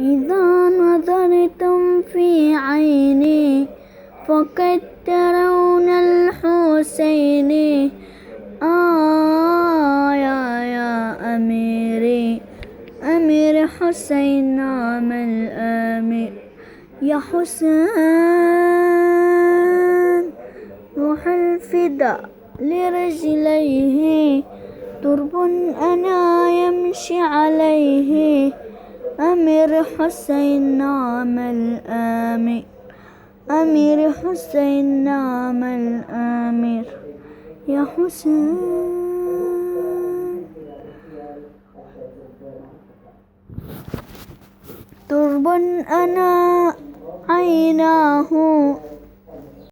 إذا نظرتم في عيني فقد ترون الحسين يا أميري أمير حسين نعم الأمير يا حسين روح الفداء لرجليه ترب أنا يمشي عليه أمير حسين نعم الأمير أمير حسين نعم الأمير يا حسين ترب أنا عيناه